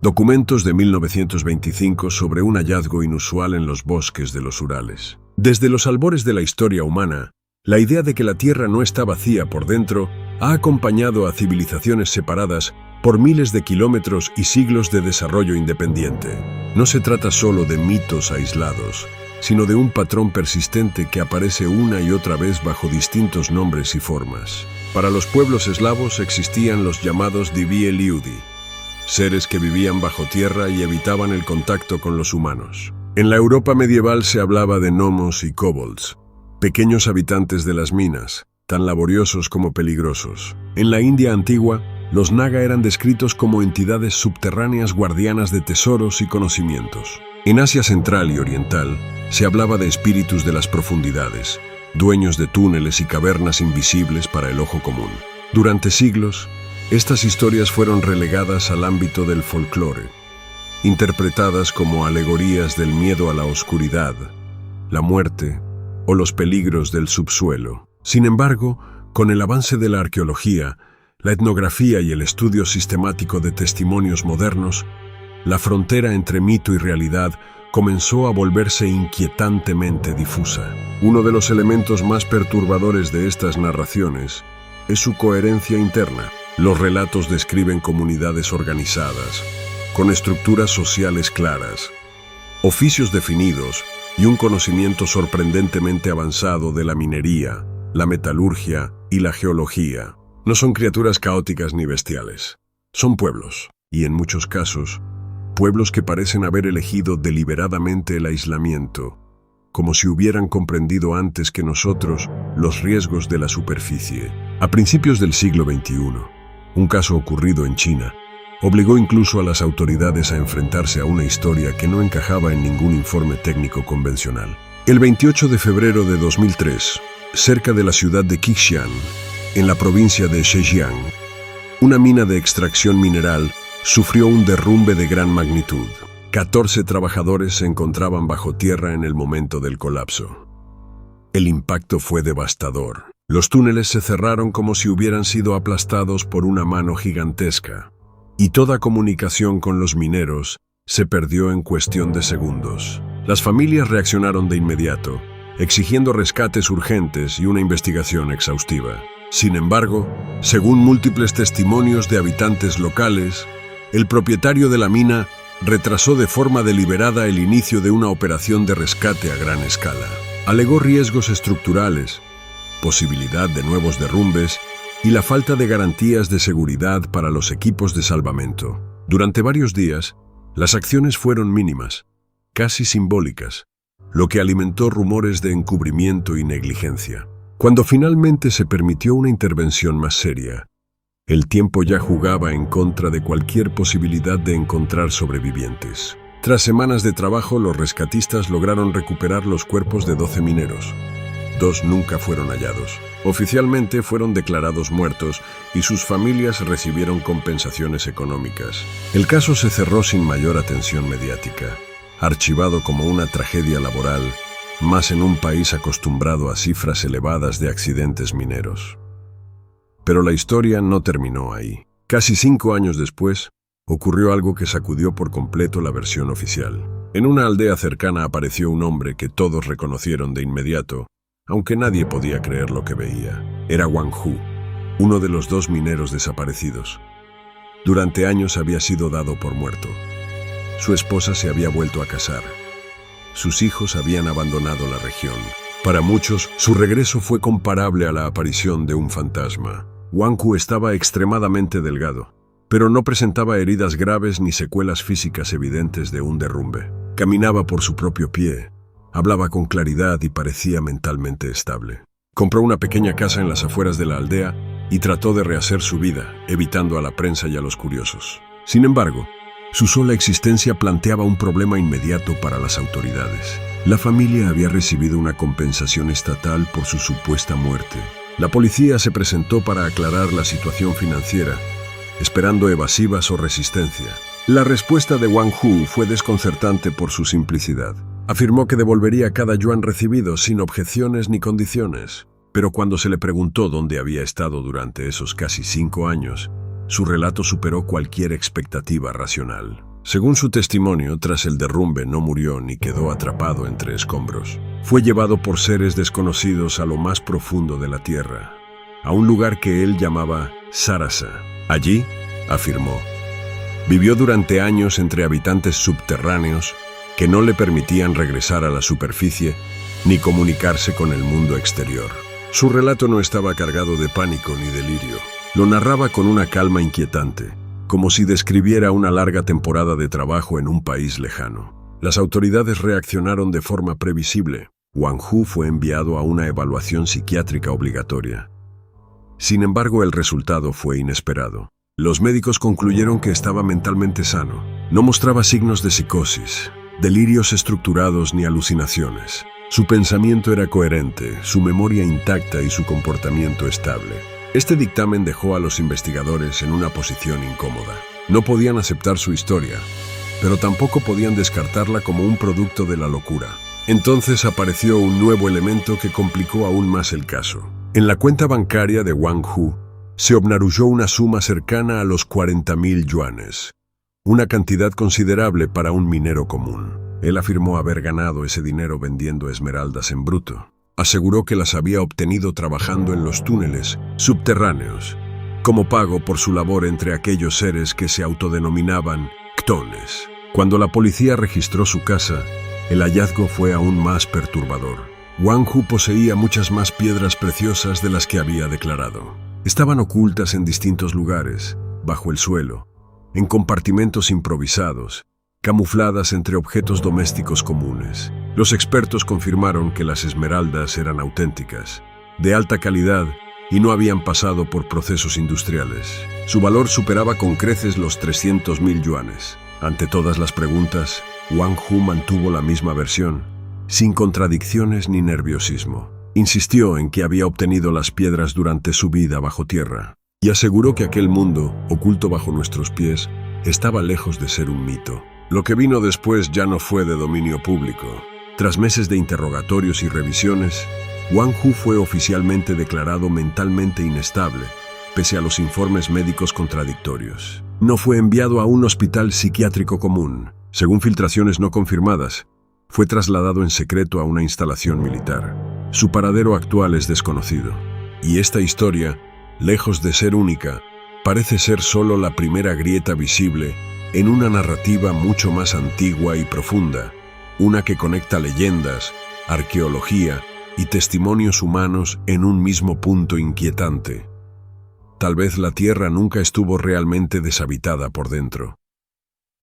Documentos de 1925 sobre un hallazgo inusual en los bosques de los Urales. Desde los albores de la historia humana, la idea de que la Tierra no está vacía por dentro ha acompañado a civilizaciones separadas por miles de kilómetros y siglos de desarrollo independiente. No se trata solo de mitos aislados, sino de un patrón persistente que aparece una y otra vez bajo distintos nombres y formas. Para los pueblos eslavos existían los llamados Divie Ljudi, seres que vivían bajo tierra y evitaban el contacto con los humanos. En la Europa medieval se hablaba de gnomos y kobolds, pequeños habitantes de las minas, tan laboriosos como peligrosos. En la India antigua, los naga eran descritos como entidades subterráneas guardianas de tesoros y conocimientos. En Asia Central y Oriental, se hablaba de espíritus de las profundidades, dueños de túneles y cavernas invisibles para el ojo común. Durante siglos, estas historias fueron relegadas al ámbito del folclore, interpretadas como alegorías del miedo a la oscuridad, la muerte o los peligros del subsuelo. Sin embargo, con el avance de la arqueología, la etnografía y el estudio sistemático de testimonios modernos, la frontera entre mito y realidad comenzó a volverse inquietantemente difusa. Uno de los elementos más perturbadores de estas narraciones es su coherencia interna. Los relatos describen comunidades organizadas, con estructuras sociales claras, oficios definidos y un conocimiento sorprendentemente avanzado de la minería, la metalurgia y la geología. No son criaturas caóticas ni bestiales. Son pueblos, y en muchos casos, pueblos que parecen haber elegido deliberadamente el aislamiento, como si hubieran comprendido antes que nosotros los riesgos de la superficie. A principios del siglo XXI, un caso ocurrido en China obligó incluso a las autoridades a enfrentarse a una historia que no encajaba en ningún informe técnico convencional. El 28 de febrero de 2003, cerca de la ciudad de Qixian, en la provincia de Zhejiang, una mina de extracción mineral sufrió un derrumbe de gran magnitud. 14 trabajadores se encontraban bajo tierra en el momento del colapso. El impacto fue devastador. Los túneles se cerraron como si hubieran sido aplastados por una mano gigantesca, y toda comunicación con los mineros se perdió en cuestión de segundos. Las familias reaccionaron de inmediato, exigiendo rescates urgentes y una investigación exhaustiva. Sin embargo, según múltiples testimonios de habitantes locales, el propietario de la mina retrasó de forma deliberada el inicio de una operación de rescate a gran escala. Alegó riesgos estructurales, posibilidad de nuevos derrumbes y la falta de garantías de seguridad para los equipos de salvamento. Durante varios días, las acciones fueron mínimas, casi simbólicas, lo que alimentó rumores de encubrimiento y negligencia. Cuando finalmente se permitió una intervención más seria, el tiempo ya jugaba en contra de cualquier posibilidad de encontrar sobrevivientes. Tras semanas de trabajo, los rescatistas lograron recuperar los cuerpos de 12 mineros. 2 nunca fueron hallados. Oficialmente fueron declarados muertos y sus familias recibieron compensaciones económicas. El caso se cerró sin mayor atención mediática, archivado como una tragedia laboral, más en un país acostumbrado a cifras elevadas de accidentes mineros. Pero la historia no terminó ahí. Casi 5 años después, ocurrió algo que sacudió por completo la versión oficial. En una aldea cercana apareció un hombre que todos reconocieron de inmediato, aunque nadie podía creer lo que veía. Era Wang Hu, uno de los 2 mineros desaparecidos. Durante años había sido dado por muerto. Su esposa se había vuelto a casar. Sus hijos habían abandonado la región. Para muchos, su regreso fue comparable a la aparición de un fantasma. Wang Hu estaba extremadamente delgado, pero no presentaba heridas graves ni secuelas físicas evidentes de un derrumbe. Caminaba por su propio pie, hablaba con claridad y parecía mentalmente estable. Compró una pequeña casa en las afueras de la aldea y trató de rehacer su vida, evitando a la prensa y a los curiosos. Sin embargo, su sola existencia planteaba un problema inmediato para las autoridades. La familia había recibido una compensación estatal por su supuesta muerte. La policía se presentó para aclarar la situación financiera, esperando evasivas o resistencia. La respuesta de Wang Hu fue desconcertante por su simplicidad. Afirmó que devolvería cada yuan recibido sin objeciones ni condiciones. Pero cuando se le preguntó dónde había estado durante esos casi 5 años, su relato superó cualquier expectativa racional. Según su testimonio, tras el derrumbe no murió ni quedó atrapado entre escombros. Fue llevado por seres desconocidos a lo más profundo de la tierra, a un lugar que él llamaba Sarasa. Allí, afirmó, vivió durante años entre habitantes subterráneos que no le permitían regresar a la superficie ni comunicarse con el mundo exterior. Su relato no estaba cargado de pánico ni delirio. Lo narraba con una calma inquietante, como si describiera una larga temporada de trabajo en un país lejano. Las autoridades reaccionaron de forma previsible. Wang Hu fue enviado a una evaluación psiquiátrica obligatoria. Sin embargo, el resultado fue inesperado. Los médicos concluyeron que estaba mentalmente sano. No mostraba signos de psicosis, delirios estructurados ni alucinaciones. Su pensamiento era coherente, su memoria intacta y su comportamiento estable. Este dictamen dejó a los investigadores en una posición incómoda. No podían aceptar su historia, pero tampoco podían descartarla como un producto de la locura. Entonces apareció un nuevo elemento que complicó aún más el caso. En la cuenta bancaria de Wang Hu se obnarulló una suma cercana a los 40.000 yuanes, una cantidad considerable para un minero común. Él afirmó haber ganado ese dinero vendiendo esmeraldas en bruto. Aseguró que las había obtenido trabajando en los túneles subterráneos, como pago por su labor entre aquellos seres que se autodenominaban ctones. Cuando la policía registró su casa, el hallazgo fue aún más perturbador. Wang Hu poseía muchas más piedras preciosas de las que había declarado. Estaban ocultas en distintos lugares, bajo el suelo, en compartimentos improvisados, camufladas entre objetos domésticos comunes. Los expertos confirmaron que las esmeraldas eran auténticas, de alta calidad y no habían pasado por procesos industriales. Su valor superaba con creces los 300.000 yuanes. Ante todas las preguntas, Wang Hu mantuvo la misma versión, sin contradicciones ni nerviosismo. Insistió en que había obtenido las piedras durante su vida bajo tierra y aseguró que aquel mundo, oculto bajo nuestros pies, estaba lejos de ser un mito. Lo que vino después ya no fue de dominio público. Tras meses de interrogatorios y revisiones, Wang Hu fue oficialmente declarado mentalmente inestable, pese a los informes médicos contradictorios. No fue enviado a un hospital psiquiátrico común. Según filtraciones no confirmadas, fue trasladado en secreto a una instalación militar. Su paradero actual es desconocido. Y esta historia, lejos de ser única, parece ser solo la primera grieta visible en una narrativa mucho más antigua y profunda, una que conecta leyendas, arqueología y testimonios humanos en un mismo punto inquietante. Tal vez la Tierra nunca estuvo realmente deshabitada por dentro.